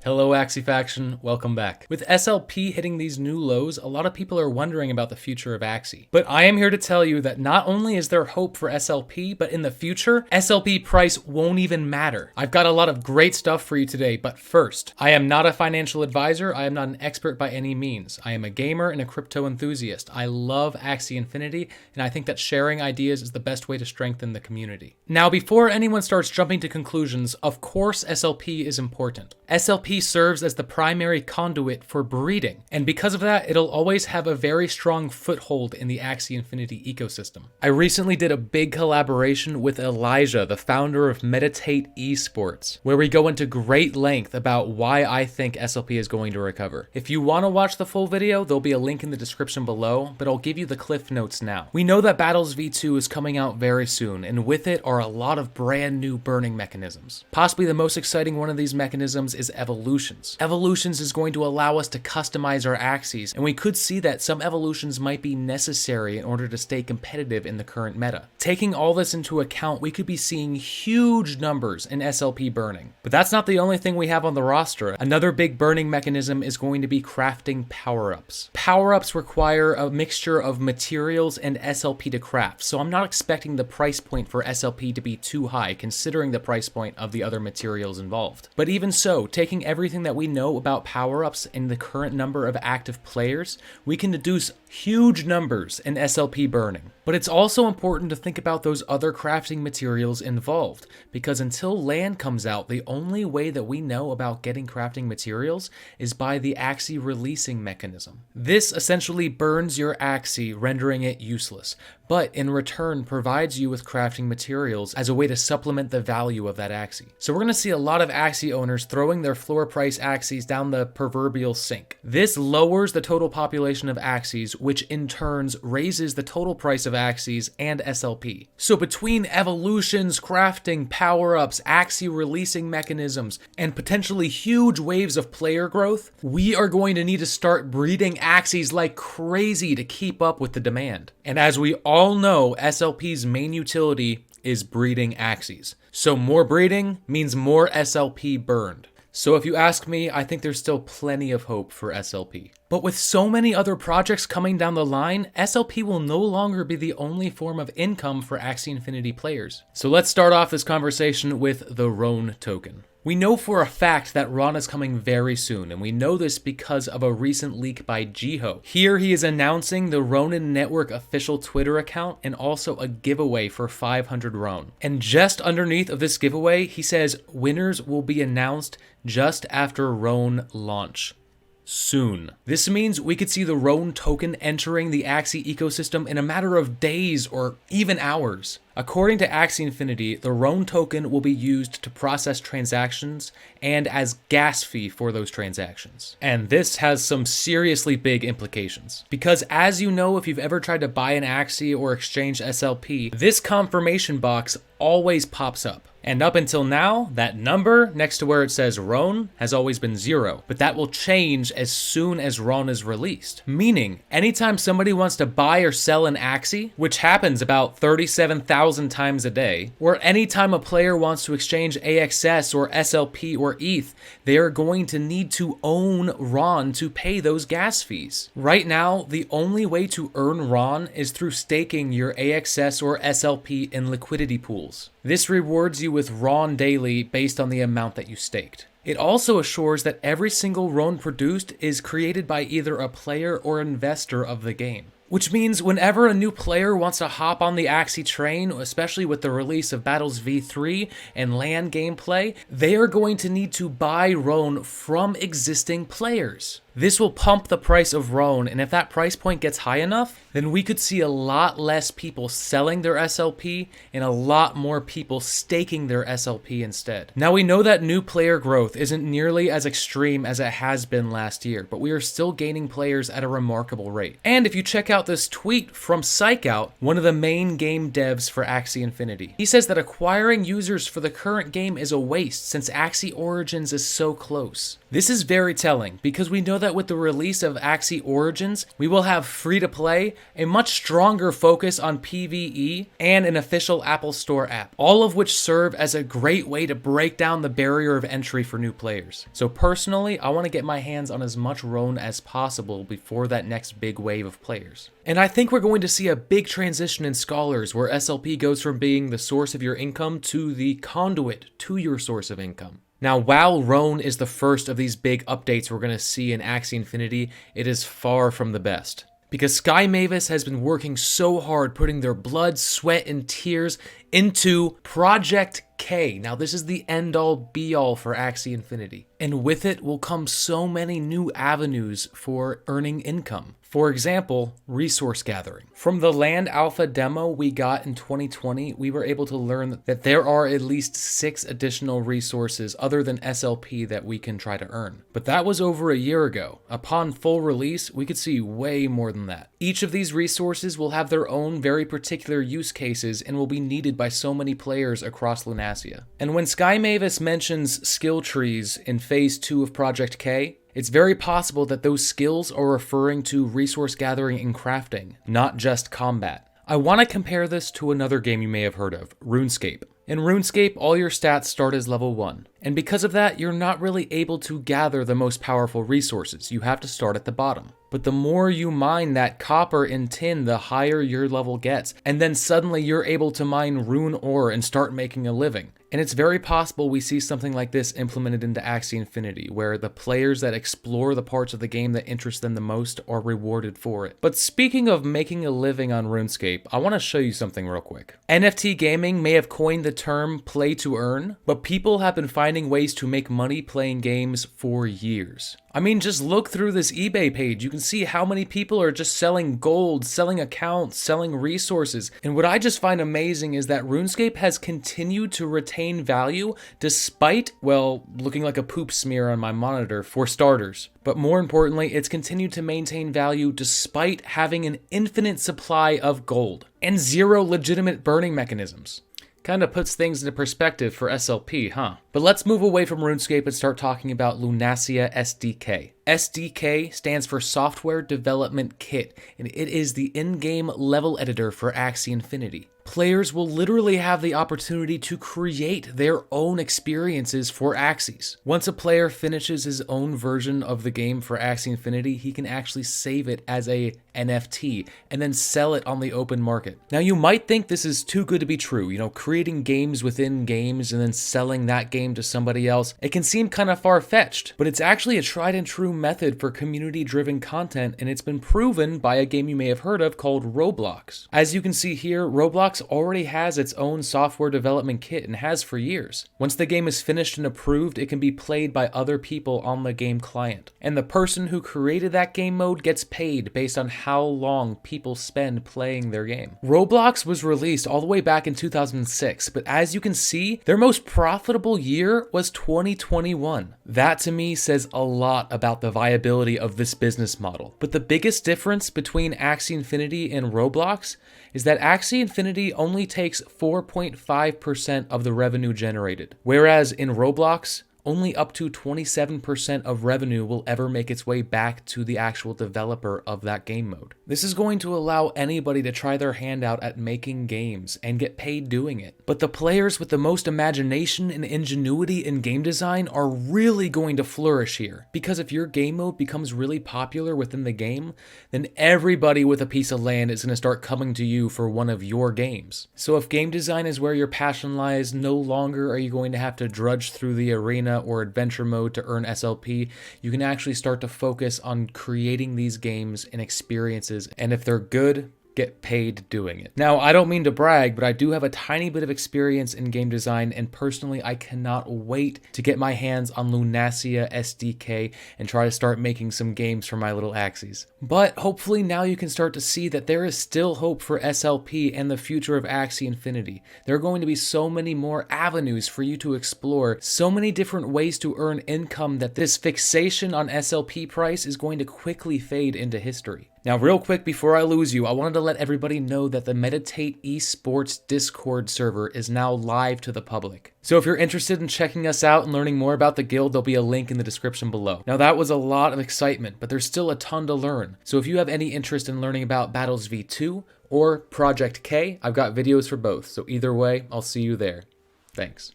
Hello Axie faction, welcome back. With SLP hitting these new lows, a lot of people are wondering about the future of Axie. But I am here to tell you that not only is there hope for SLP, but in the future, SLP price won't even matter. I've got a lot of great stuff for you today, but first, I am not a financial advisor, I am not an expert by any means. I am a gamer and a crypto enthusiast. I love Axie Infinity, and I think that sharing ideas is the best way to strengthen the community. Now, before anyone starts jumping to conclusions, of course SLP is important. SLP serves as the primary conduit for breeding, and because of that, it'll always have a very strong foothold in the Axie Infinity ecosystem. I recently did a big collaboration with Elijah, the founder of Meditate Esports, where we go into great length about why I think SLP is going to recover. If you want to watch the full video, there'll be a link in the description below, but I'll give you the cliff notes now. We know that Battles V2 is coming out very soon, and with it are a lot of brand new burning mechanisms. Possibly the most exciting one of these mechanisms is Evolutions. Evolutions is going to allow us to customize our Axies, and we could see that some evolutions might be necessary in order to stay competitive in the current meta. Taking all this into account, we could be seeing huge numbers in SLP burning. But that's not the only thing we have on the roster. Another big burning mechanism is going to be crafting power-ups. Power-ups require a mixture of materials and SLP to craft, so I'm not expecting the price point for SLP to be too high considering the price point of the other materials involved. But even so, taking everything that we know about power-ups and the current number of active players, we can deduce huge numbers in SLP burning. But it's also important to think about those other crafting materials involved, because until land comes out, the only way that we know about getting crafting materials is by the Axie releasing mechanism. This essentially burns your Axie, rendering it useless, but in return provides you with crafting materials as a way to supplement the value of that Axie. So we're going to see a lot of Axie owners throwing their floor price Axies down the proverbial sink. This lowers the total population of Axies, which in turn raises the total price of Axies and SLP. So between evolutions, crafting, power-ups, Axie releasing mechanisms, and potentially huge waves of player growth, we are going to need to start breeding Axies like crazy to keep up with the demand. And as we all know, SLP's main utility is breeding Axies. So more breeding means more SLP burned. So if you ask me, I think there's still plenty of hope for SLP. But with so many other projects coming down the line, SLP will no longer be the only form of income for Axie Infinity players. So let's start off this conversation with the Rhoon Token. We know for a fact that Rhoon is coming very soon, and we know this because of a recent leak by Jiho. Here he is announcing the Ronin Network official Twitter account and also a giveaway for 500 Rhoon. And just underneath of this giveaway, he says winners will be announced just after Rhoon launch. Soon. This means we could see the Rhoon token entering the Axie ecosystem in a matter of days or even hours. According to Axie Infinity, the Rhoon token will be used to process transactions and as gas fee for those transactions. And this has some seriously big implications. Because as you know, if you've ever tried to buy an Axie or exchange SLP, this confirmation box always pops up. And up until now, that number next to where it says Rhoon has always been 0, but that will change as soon as Rhoon is released. Meaning, anytime somebody wants to buy or sell an Axie, which happens about 37,000 times a day, or anytime a player wants to exchange AXS or SLP or ETH, they are going to need to own Rhoon to pay those gas fees. Right now, the only way to earn Rhoon is through staking your AXS or SLP in liquidity pools. This rewards you with Rhoon daily based on the amount that you staked. It also assures that every single Rhoon produced is created by either a player or investor of the game. Which means whenever a new player wants to hop on the Axie train, especially with the release of Battles V3 and LAN gameplay, they are going to need to buy Rhoon from existing players. This will pump the price of Rhoon, and if that price point gets high enough, then we could see a lot less people selling their SLP and a lot more people staking their SLP instead. Now we know that new player growth isn't nearly as extreme as it has been last year, but we are still gaining players at a remarkable rate. And if you check out this tweet from Psychout, one of the main game devs for Axie Infinity, he says that acquiring users for the current game is a waste since Axie Origins is so close. This is very telling because we know that that with the release of Axie Origins, we will have free-to-play, a much stronger focus on PvE, and an official Apple Store app, all of which serve as a great way to break down the barrier of entry for new players. So personally, I want to get my hands on as much Rhoon as possible before that next big wave of players. And I think we're going to see a big transition in Scholars where SLP goes from being the source of your income to the conduit to your source of income. Now, while Rhoon is the first of these big updates we're going to see in Axie Infinity, it is far from the best. Because Sky Mavis has been working so hard putting their blood, sweat, and tears into Project K. Now, this is the end-all be-all for Axie Infinity. And with it will come so many new avenues for earning income. For example, resource gathering. From the Land Alpha demo we got in 2020, we were able to learn that there are at least 6 additional resources other than SLP that we can try to earn. But that was over a year ago. Upon full release, we could see way more than that. Each of these resources will have their own very particular use cases and will be needed by so many players across Lunasia. And when Sky Mavis mentions skill trees in Phase 2 of Project K, it's very possible that those skills are referring to resource gathering and crafting, not just combat. I want to compare this to another game you may have heard of, RuneScape. In RuneScape, all your stats start as level 1, and because of that, you're not really able to gather the most powerful resources. You have to start at the bottom. But the more you mine that copper and tin, the higher your level gets, and then suddenly you're able to mine rune ore and start making a living. And it's very possible we see something like this implemented into Axie Infinity, where the players that explore the parts of the game that interest them the most are rewarded for it. But speaking of making a living on RuneScape, I want to show you something real quick. NFT gaming may have coined the term play to earn, but people have been finding ways to make money playing games for years. I mean, just look through this eBay page. You can see how many people are just selling gold, selling accounts, selling resources. And what I just find amazing is that RuneScape has continued to retain value despite, well, looking like a poop smear on my monitor for starters. But more importantly, it's continued to maintain value despite having an infinite supply of gold and 0 legitimate burning mechanisms. Kind of puts things into perspective for SLP, huh? But let's move away from RuneScape and start talking about Lunasia SDK. SDK stands for Software Development Kit, and it is the in-game level editor for Axie Infinity. Players will literally have the opportunity to create their own experiences for Axies. Once a player finishes his own version of the game for Axie Infinity, he can actually save it as a NFT and then sell it on the open market. Now, you might think this is too good to be true, creating games within games and then selling that game to somebody else. It can seem kind of far-fetched, but it's actually a tried and true method for community-driven content, and it's been proven by a game you may have heard of called Roblox. As you can see here, Roblox already has its own software development kit and has for years. Once the game is finished and approved, it can be played by other people on the game client. And the person who created that game mode gets paid based on how long people spend playing their game. Roblox was released all the way back in 2006, but as you can see, their most profitable year was 2021. That to me says a lot about the viability of this business model. But the biggest difference between Axie Infinity and Roblox is that Axie Infinity only takes 4.5% of the revenue generated, whereas in Roblox, only up to 27% of revenue will ever make its way back to the actual developer of that game mode. This is going to allow anybody to try their hand out at making games and get paid doing it. But the players with the most imagination and ingenuity in game design are really going to flourish here. Because if your game mode becomes really popular within the game, then everybody with a piece of land is going to start coming to you for one of your games. So if game design is where your passion lies, no longer are you going to have to drudge through the arena or adventure mode to earn SLP. You can actually start to focus on creating these games and experiences, and if they're good, get paid doing it. Now, I don't mean to brag, but I do have a tiny bit of experience in game design, and personally, I cannot wait to get my hands on Lunasia SDK and try to start making some games for my little Axies. But hopefully now you can start to see that there is still hope for SLP and the future of Axie Infinity. There are going to be so many more avenues for you to explore, so many different ways to earn income that this fixation on SLP price is going to quickly fade into history. Now, real quick before I lose you, I wanted to let everybody know that the Meditate Esports Discord server is now live to the public. So if you're interested in checking us out and learning more about the guild, there'll be a link in the description below. Now, that was a lot of excitement, but there's still a ton to learn. So if you have any interest in learning about Battles V2 or Project K, I've got videos for both. So either way, I'll see you there. Thanks.